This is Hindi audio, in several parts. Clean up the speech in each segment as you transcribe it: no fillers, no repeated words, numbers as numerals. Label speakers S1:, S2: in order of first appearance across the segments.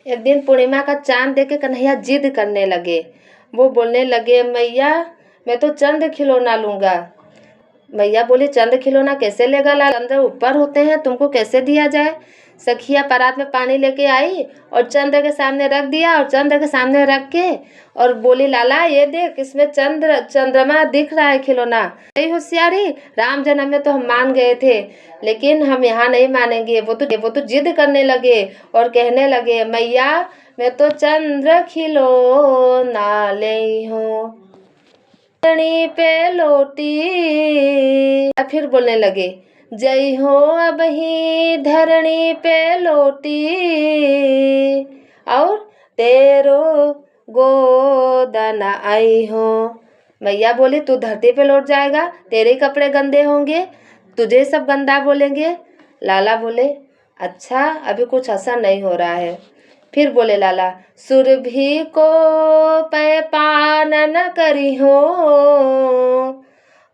S1: एक दिन पूर्णिमा का चांद देख के कन्हैया जिद करने लगे। वो बोलने लगे, मैया मैं तो चंद खिलौना लूँगा। मैया बोली, चंद खिलौना कैसे लेगा लाला, चंद्र ऊपर होते हैं, तुमको कैसे दिया जाए। सखिया परात में पानी लेके आई और चंद्र के सामने रख दिया और चंद्र के सामने रख के और बोली, लाला ये देख, इसमें चंद्रमा दिख रहा है खिलौना। नहीं होशियारी, राम जन्म में तो हम मान गए थे, लेकिन हम यहाँ नहीं मानेंगे। वो तो जिद करने लगे और कहने लगे, मैया मैं तो चंद्र खिलौना ले हूँ, धरणी पे लौटी। फिर बोलने लगे, जय हो अब ही धरणी पे लौटी, और तेरो गोदन आई हो। मैया बोली, तू धरती पे लौट जाएगा, तेरे कपड़े गंदे होंगे, तुझे सब गंदा बोलेंगे। लाला बोले, अच्छा अभी कुछ असर नहीं हो रहा है। फिर बोले लाला, सुरभि को पै पान न करी हो,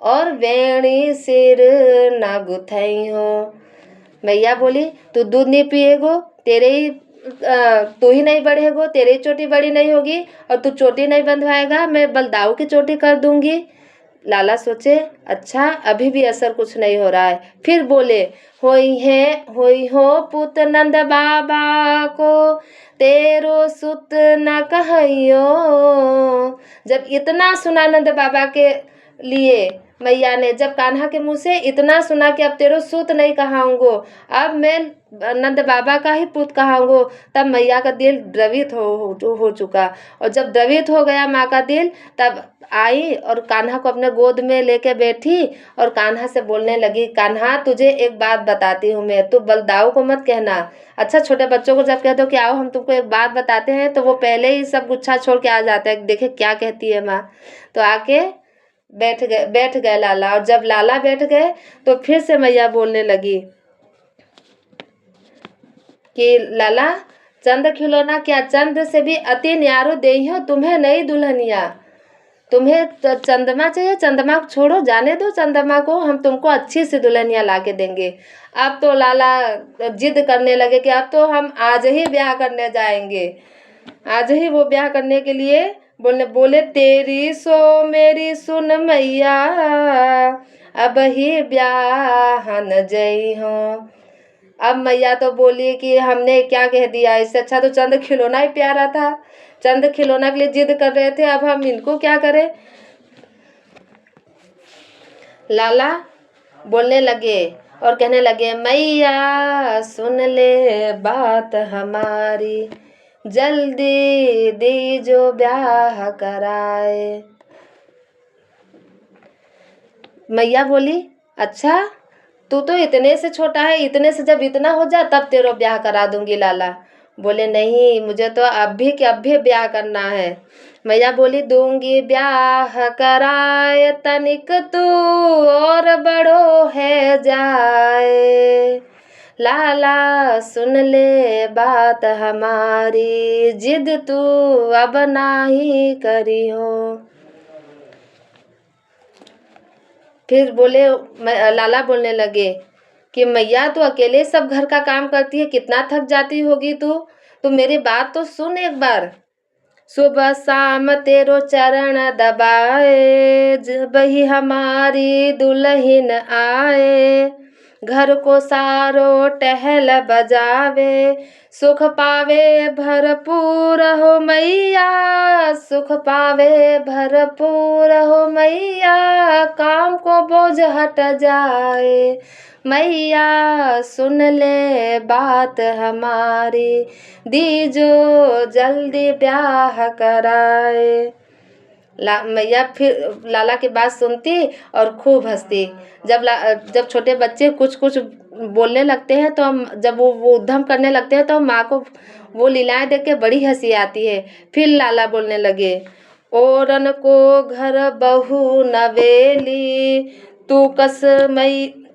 S1: और वेणी सिर न गुथई हो। मैया बोली, तू दूध नहीं पिएगो, तू ही नहीं बढ़ेगो, तेरी चोटी बड़ी नहीं होगी, और तू चोटी नहीं बंधवाएगा, मैं बलदाऊ की चोटी कर दूंगी। लाला सोचे, अच्छा अभी भी असर कुछ नहीं हो रहा है। फिर बोले, होई हो पुत नंद बाबा को, तेरो सुत न कहियो। जब इतना सुना नंद बाबा के लिए मैया ने, जब कान्हा के मुँह से इतना सुना कि अब तेरो सूत नहीं कहाऊंगो, अब मैं नंद बाबा का ही पुत कहाऊंगो, तब मैया का दिल द्रवित हो चुका। और जब द्रवित हो गया माँ का दिल, तब आई और कान्हा को अपने गोद में लेके बैठी और कान्हा से बोलने लगी, कान्हा तुझे एक बात बताती हूँ मैं, तू बलदाऊ को मत कहना। अच्छा छोटे बच्चों को जब कह दो कि आओ हम तुमको एक बात बताते हैं, तो वो पहले ही सब गुच्छा छोड़ के आ जाता है, देखे क्या कहती है माँ। तो आके बैठ गए लाला। और जब लाला बैठ गए तो फिर से मैया बोलने लगी कि लाला चंद्र खिलौना क्या, चंद्र से भी अति न्यारो देहियो तुम्हें नई दुल्हनिया। तुम्हें चंद्रमा चाहिए, चंद्रमा छोड़ो, जाने दो चंद्रमा को, हम तुमको अच्छी सी दुल्हनिया ला के देंगे। अब तो लाला जिद करने लगे कि अब तो हम आज ही ब्याह करने जाएंगे। आज ही वो ब्याह करने के लिए बोले, तेरी सो मेरी सुन मैया, अब ही ब्याहन जई हो। अब मैया तो बोली कि हमने क्या कह दिया, इससे अच्छा तो चंद खिलौना ही प्यारा था, चंद खिलौना के लिए जिद कर रहे थे, अब हम इनको क्या करें। लाला बोलने लगे और कहने लगे, मैया सुन ले बात हमारी, जल्दी दीजो ब्याह कराए। मैया बोली, अच्छा तू तो इतने से छोटा है, इतने से जब इतना हो जा तब तेरा ब्याह करा दूंगी। लाला बोले, नहीं मुझे तो अभी के अभी ब्याह करना है। मैया बोली, दूंगी ब्याह कराए, तनिक तू और बड़ो है जाए। लाला सुन ले बात हमारी, जिद तू अब नाही करी हो। फिर लाला बोलने लगे कि मैया तू अकेले सब घर का काम करती है, कितना थक जाती होगी तू मेरी बात तो सुन एक बार। सुबह शाम तेरो चरण दबाए, जब ही हमारी दुल्हन आए, घर को सारो टहल बजावे, सुख पावे भरपूर हो मैया, सुख पावे भरपूर हो मैया, काम को बोझ हट जाए। मैया सुन ले बात हमारी, दीजो जल्दी ब्याह कराए। मैया फिर लाला की बात सुनती और खूब हंसती। जब छोटे बच्चे कुछ कुछ बोलने लगते हैं तो हम जब वो उद्धम करने लगते हैं तो माँ को वो लीलाएं देख के बड़ी हंसी आती है। फिर लाला बोलने लगे, ओरन को घर बहू नवेली,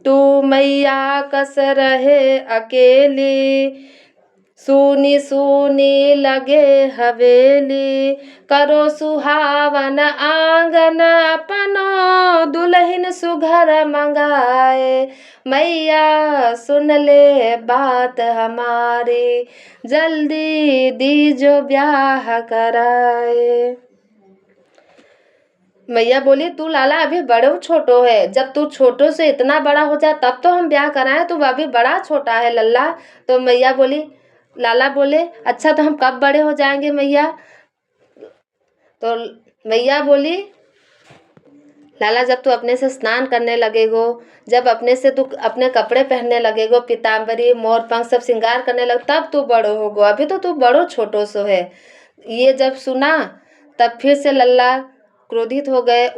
S1: तू मैया कस रहे अकेली, सूनी सूनी लगे हवेली, करो सुहावन आंगन अपनो, दुल्हन सुघर मंगाए। मैया सुन ले बात हमारी, जल्दी दीजो ब्याह कराए। मैया बोली तू लाला अभी बड़ो छोटो है, जब तू छोटो से इतना बड़ा हो जाए तब तो हम ब्याह कराएं, तू अभी बड़ा छोटा है लल्ला। तो मैया बोली, लाला बोले अच्छा तो हम कब बड़े हो जाएंगे मैया। तो मैया बोली लाला जब तू अपने से स्नान करने लगेगो, जब अपने से तू अपने कपड़े पहनने लगेगो, पीताम्बरी मोर पंख सब श्रृंगार करने लग, तब तू बड़ो होगो, अभी तो तू बड़ो छोटो सो है। ये जब सुना तब फिर से लल्ला क्रोधित हो गए।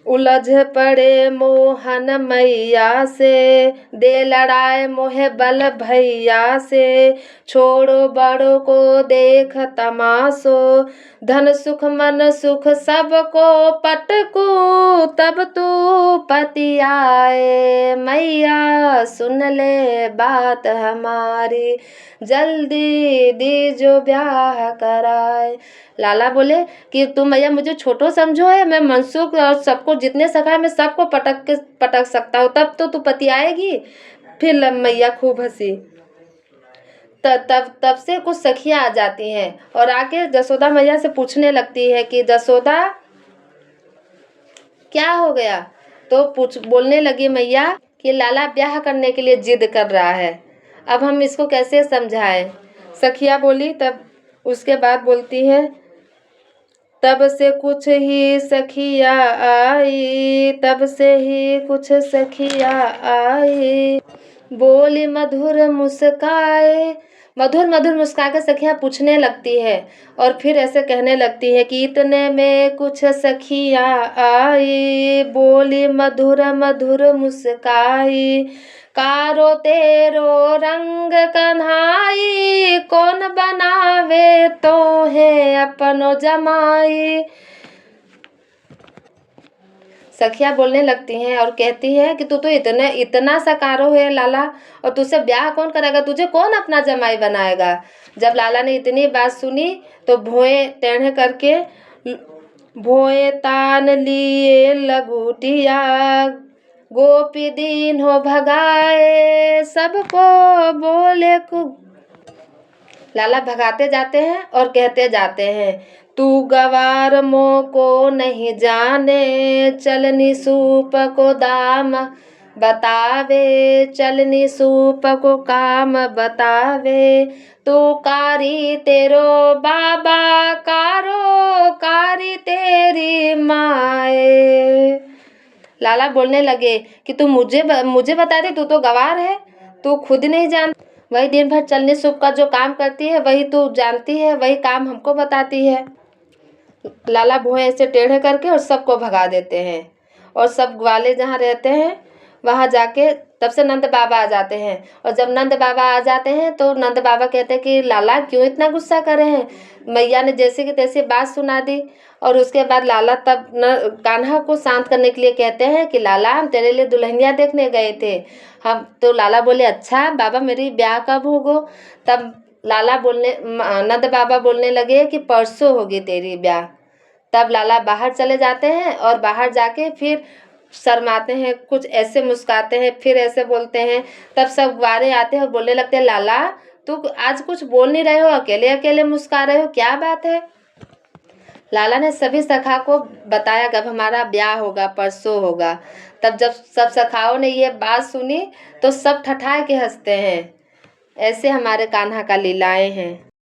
S1: उलझ पड़े मोहन मैया से, दे लड़ाए मोहे बल भैया से, छोड़ो बड़ों को देख तमाशो, धन सुख मन सुख सबको पटकू, तब तू पति आए। मैया सुन ले बात हमारी, जल्दी दीजो ब्याह कराए। लाला बोले कि तुम मैया मुझे छोटो समझो है, मैं मनसुख और सबको जितने सखा है मैं सबको पटक सकता हूँ, तब तो तू पति आएगी। फिर मैया खूब हंसी। तब से कुछ सखियाँ आ जाती हैं और आके जसोदा मैया से पूछने लगती है कि जसोदा क्या हो गया। तो बोलने लगी मैया कि लाला ब्याह करने के लिए जिद कर रहा है, अब हम इसको कैसे समझाएं। सखिया बोली, तब उसके बाद बोलती है, तब से कुछ ही सखिया आई, तब से ही कुछ सखिया आई, बोली मधुर मुस्काए। मधुर मधुर मुस्का के सखियाँ पूछने लगती है और फिर ऐसे कहने लगती है कि इतने में कुछ सखियाँ आई, बोली मधुर मधुर मुस्काई, कारो तेरो रंग कन्हाई, कौन बनावे तो है अपनो जमाई। सखिया बोलने लगती हैं और कहती है कि तू तो इतना सकारो है लाला, और तुझसे ब्याह कौन करेगा, तुझे कौन अपना जमाई बनाएगा। जब लाला ने इतनी बात सुनी तो भोए टेढ़े करके भोए तान लिए लगूटिया, गोपी दीन हो भगाए, सबको बोले लाला भगाते जाते हैं और कहते जाते हैं, तू गवार मो को नहीं जाने, चलनी सूप को दाम बतावे, चलनी सूप को काम बतावे, तू कारी तेरो बाबा, कारो कारी तेरी माए। लाला बोलने लगे कि तू मुझे बता दे, तू तो गवार है, तू खुद नहीं जान, वही दिन भर चलनी सूप का जो काम करती है वही तू जानती है, वही काम हमको बताती है। लाला भुएं ऐसे टेढ़े करके और सबको भगा देते हैं और सब ग्वाले जहाँ रहते हैं वहाँ जाके तब से नंद बाबा आ जाते हैं। और जब नंद बाबा आ जाते हैं तो नंद बाबा कहते हैं कि लाला क्यों इतना गुस्सा कर रहे हैं। मैया ने जैसे की तैसे बात सुना दी और उसके बाद लाला तब कान्हा को शांत करने के लिए कहते हैं कि लाला हम तेरे लिए दुल्हनिया देखने गए थे। हम तो लाला बोले अच्छा बाबा मेरी ब्याह कब होगो। तब नंद बाबा बोलने लगे कि परसों होगी तेरी ब्याह। तब लाला बाहर चले जाते हैं और बाहर जाके फिर शर्माते हैं, कुछ ऐसे मुस्काते हैं, फिर ऐसे बोलते हैं। तब सब ग्वारे आते हैं और बोलने लगते हैं, लाला तू आज कुछ बोल नहीं रहे हो, अकेले अकेले मुस्का रहे हो, क्या बात है। लाला ने सभी सखा को बताया कब हमारा ब्याह होगा, परसों होगा। तब जब सब सखाओं ने ये बात सुनी तो सब ठठाए के हंसते हैं। ऐसे हमारे कान्हा का लीलाएं हैं।